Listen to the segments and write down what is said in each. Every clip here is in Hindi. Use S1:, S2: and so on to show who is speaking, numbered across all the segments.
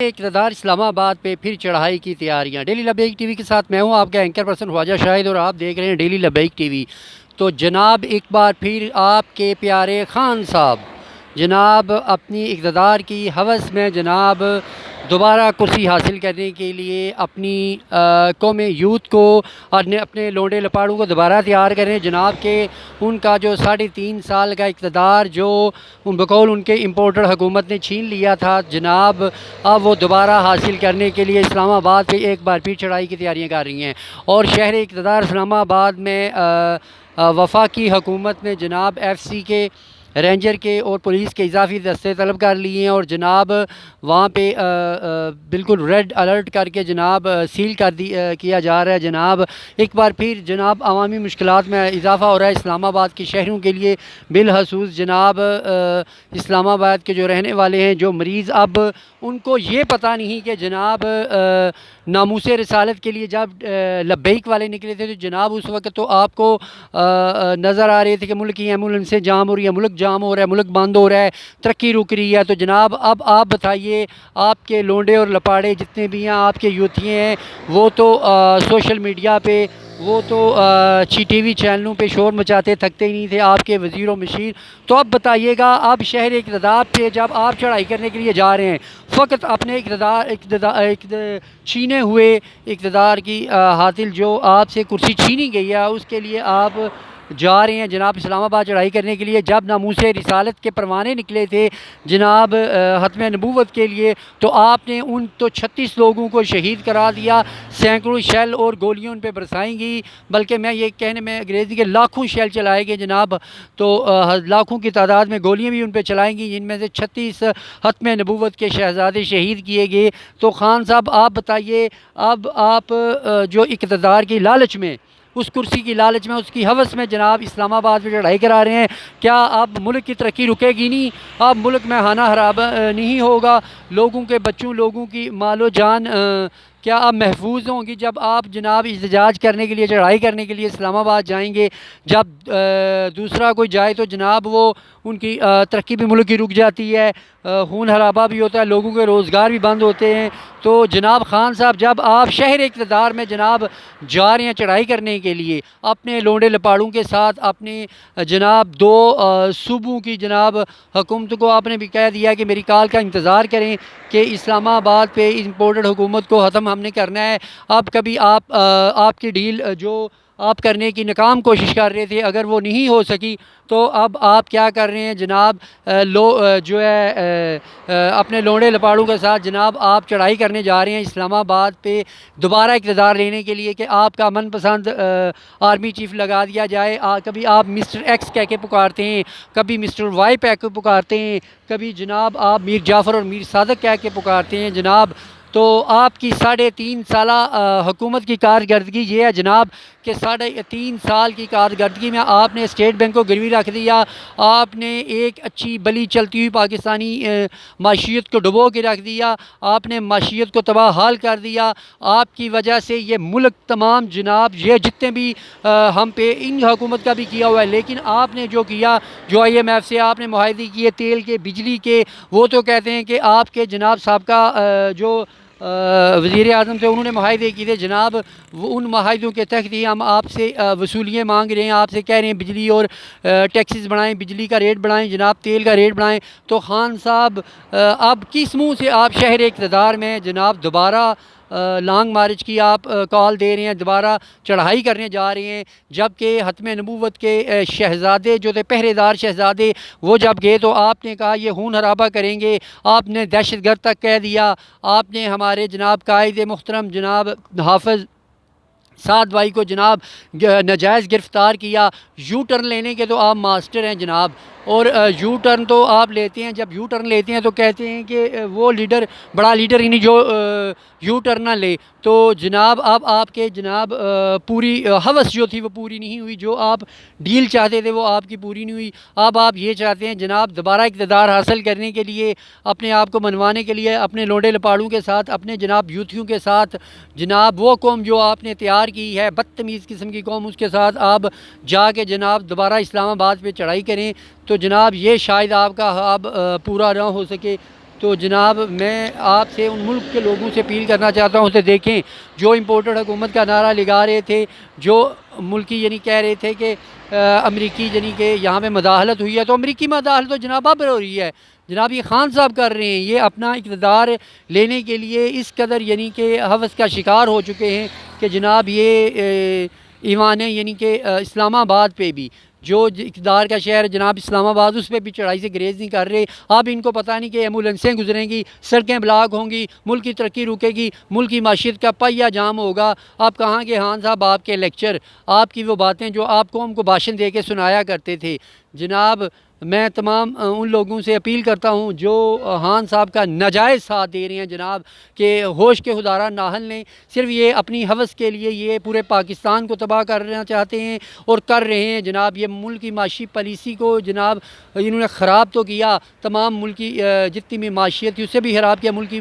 S1: इक़्तिदार इस्लामाबाद पे फिर चढ़ाई की तैयारियां। डेली लबैक टीवी के साथ मैं हूं आपका एंकर पर्सन ख्वाजा शाहिद और आप देख रहे हैं डेली लबैक टीवी। तो जनाब एक बार फिर आपके प्यारे खान साहब जनाब अपनी इक़्तिदार की हवस में जनाब दोबारा कुर्सी हासिल करने के लिए अपनी कौम यूथ को और अपने लोंडे लपाड़ों को दोबारा तैयार करें। जनाब के उनका जो 3.5 साल का इक़्तिदार जो बकौल उनके इम्पोर्टेड हुकूमत ने छीन लिया था जनाब, अब वो दोबारा हासिल करने के लिए इस्लामाबाद पे एक बार फिर चढ़ाई की तैयारियां कर रही हैं। और शहर इक़्तिदार इस्लामाबाद में वफाकी हुकूमत ने जनाब FC के रेंजर के और पुलिस के इजाफी दस्ते तलब कर लिए हैं और जनाब वहाँ पे बिल्कुल रेड अलर्ट करके जनाब सील कर किया जा रहा है। जनाब एक बार फिर जनाब अवामी मुश्किलात में इजाफ़ा हो रहा है इस्लामाबाद के शहरों के लिए। बिलखसूस जनाब इस्लामाबाद के जो रहने वाले हैं जो मरीज़, अब उनको ये पता नहीं कि जनाब नामूसे रिसालत के लिए जब लब्बैक वाले निकले थे तो जनाब उस वक्त तो आपको नज़र आ रहे थे कि मुल्क की एम्बुलेंसें जाम हो रही है, मुल्क जाम हो रहा है, मुल्क बंद हो रहा है, तरक्की रुक रही है। तो जनाब अब आप बताइए, आपके लोंडे और लपाड़े जितने भी हैं, आपके यूथिये हैं, वो तो सोशल मीडिया पे, वो तो TV चैनलों पे शोर मचाते थकते ही नहीं थे, आपके वज़ीर व मशीर। तो अब बताइएगा, अब शहर इक़्तिदार पे जब आप चढ़ाई करने के लिए जा रहे हैं, फ़कत अपने छीने हुए इक़्तिदार की हासिल जो आपसे कुर्सी छीनी गई है उसके लिए आप जा रहे हैं जनाब इस्लामाबाद चढ़ाई करने के लिए। जब नामूसे रिसालत के परवाने निकले थे जनाब ख़त्म नबूवत के लिए, तो आपने उन तो 36 लोगों को शहीद करा दिया, सैकड़ों शेल और गोलियां उन पर बरसाएंगी, बल्कि मैं ये कहने में अंग्रेज़ी के लाखों शेल चलाए गए जनाब, तो लाखों की तादाद में गोलियां भी उन पर चलाएंगी, जिनमें से 36 ख़त्म नबूवत के शहज़ादे शहीद किए गए। तो खान साहब आप बताइए, अब आप जो इक़्तिदार की लालच में, उस कुर्सी की लालच में, उसकी हवस में जनाब इस्लामाबाद में चढ़ाई करा रहे हैं, क्या अब मुल्क की तरक्की रुकेगी नहीं? अब मुल्क में हाना हराब नहीं होगा? लोगों के बच्चों, लोगों की मालो जान क्या अब महफूज होंगी जब आप जनाब एहतजाज करने के लिए, चढ़ाई करने के लिए इस्लामाबाद जाएंगे? जब दूसरा कोई जाए तो जनाब वो उनकी तरक्की भी मुल्क की रुक जाती है, खून हराबा भी होता है, लोगों के रोज़गार भी बंद होते हैं। तो जनाब खान साहब, जब आप शहर इक़्तिदार में जनाब जा रहे हैं चढ़ाई करने के लिए अपने लोंडे लपाड़ों के साथ, अपने जनाब 2 सूबों की जनाब हुकूमत को आपने भी कह दिया कि मेरी कॉल का इंतज़ार करें कि इस्लामाबाद पे इम्पोर्टेड हुकूमत को ख़त्म हमने करना है। अब कभी आपकी डील जो आप करने की नाकाम कोशिश कर रहे थे, अगर वो नहीं हो सकी, तो अब आप क्या कर रहे हैं जनाब, जो है अपने लोंडे लपाड़ों के साथ जनाब आप चढ़ाई करने जा रहे हैं इस्लामाबाद पे दोबारा इक़्तिदार लेने के लिए कि आपका मनपसंद आर्मी चीफ़ लगा दिया जाए। कभी आप मिस्टर X कह के पुकारते हैं, कभी मिस्टर Y कह के पुकारते हैं, कभी जनाब आप मीर जाफ़र और मीर सादक कह के पुकारते हैं जनाब। तो आपकी 3.5 साल हुकूमत की कारकर्दगी ये है जनाब कि 3.5 साल की कारकर्दगी में आपने स्टेट बैंक को गिरवी रख दिया, आपने एक अच्छी भली चलती हुई पाकिस्तानी माशियत को डुबो के रख दिया, आपने माशियत को तबाह हाल कर दिया। आपकी वजह से ये मुल्क तमाम जनाब, ये जितने भी हम पे इन हुकूमत का भी किया हुआ है, लेकिन आपने जो किया, जो IMF से आपने मुआहदे किए तेल के, बिजली के, वो तो कहते हैं कि आपके जनाब साहब का जो वज़ीर आज़म थे उन्होंने मुआहदे किए थे जनाब, वो उन मुआहदों के तहत ही हम आपसे वसूलियाँ मांग रहे हैं, आपसे कह रहे हैं बिजली और टैक्सेस बढ़ाएं, बिजली का रेट बढ़ाएं जनाब, तेल का रेट बढ़ाएं। तो खान साहब अब किस मुँह से आप शहर इक़्तिदार में जनाब दोबारा लॉन्ग मार्च की आप कॉल दे रहे हैं, दोबारा चढ़ाई करने जा रहे हैं, जबकि ख़त्म नबूवत के शहज़ादे जो थे, पहरेदार शहज़ादे, वो जब गए तो आपने कहा ये खून हराबा करेंगे, आपने दहशतगर्द तक कह दिया, आपने हमारे जनाब कायदे मुहतरम जनाब हाफ़िज़ साद भाई को जनाब नाजायज़ गिरफ़्तार किया। यू टर्न लेने के तो आप मास्टर हैं जनाब, और यू टर्न तो आप लेते हैं, जब यू टर्न लेते हैं तो कहते हैं कि वो लीडर बड़ा लीडर ही नहीं जो यू टर्न ना ले। तो जनाब अब आपके जनाब पूरी हवस जो थी वो पूरी नहीं हुई, जो आप डील चाहते थे वो आपकी पूरी नहीं हुई। अब आप ये चाहते हैं जनाब दोबारा इक़्तिदार हासिल करने के लिए, अपने आप को मनवाने के लिए, अपने लोंडे लपाड़ों के साथ, अपने जनाब यूथियों के साथ, जनाब वो कौम जो आपने तैयार की है बदतमीज़ किस्म की कौम, उसके साथ आप जाके जनाब दोबारा इस्लामाबाद पे चढ़ाई करें। तो जनाब ये शायद आपका ख्वाब पूरा ना हो सके। तो जनाब मैं आपसे उन मुल्क के लोगों से अपील करना चाहता हूँ, उसे देखें जो इम्पोर्टेड हुकूमत का नारा लगा रहे थे, जो मुल्की यानी कह रहे थे कि अमरीकी यानी कि यहाँ पे मदाखलत हुई है, तो अमरीकी मदाखलत तो जनाब अब हो रही है। जनाब ये खान साहब कर रहे हैं, ये अपना इक़्तिदार लेने के लिए इस कदर यानी कि हवस का शिकार हो चुके हैं कि जनाब ये ईवान यानी कि इस्लामाबाद पे भी जो इक़्तिदार का शहर जनाब इस्लामाबाद, उस पर भी चढ़ाई से ग्रेज़ नहीं कर रहे। अब इनको पता नहीं कि एम्बुलेंसें गुजरेंगी, सड़कें ब्लॉक होंगी, मुल्क की तरक्की रुकेगी, मुल्क की माशियत का पहिया जाम होगा। आप कहाँ के खान साहब, आपके लेक्चर, आपकी वो बातें जो आप कौम को भाषण दे के सुनाया करते थे। जनाब मैं तमाम उन लोगों से अपील करता हूँ जो खान साहब का नाजायज़ साथ दे रहे हैं जनाब, के होश के खुदारा नाहल ने, सिर्फ ये अपनी हवस के लिए ये पूरे पाकिस्तान को तबाह करना चाहते हैं और कर रहे हैं जनाब। ये मुल्क की माशी पॉलिसी को जनाब इन्होंने ख़राब तो किया, तमाम मुल्क की जितनी भी माशियत थी उससे भी ख़राब किया, मुल्क की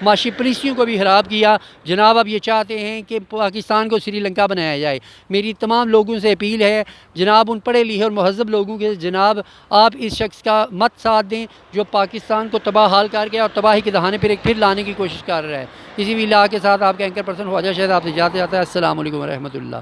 S1: माशी पॉलिसियों को भी ख़राब किया जनाब। अब ये चाहते हैं कि पाकिस्तान को श्रीलंका बनाया जाए। मेरी तमाम लोगों से अपील है जनाब, उन पढ़े लिखे और महज़ब लोगों के जनाब, आप इस शख्स का मत साथ दें जो पाकिस्तान को तबाह हाल कर गया और तबाही के दहाने पर एक फिर लाने की कोशिश कर रहा है। इसी भी इलाक़े के साथ आपके एंकर पर्सन ख्वाजा शाहिद आपसे जाते जाता है। अस्सलाम वालेकुम व रहमतुल्लाह।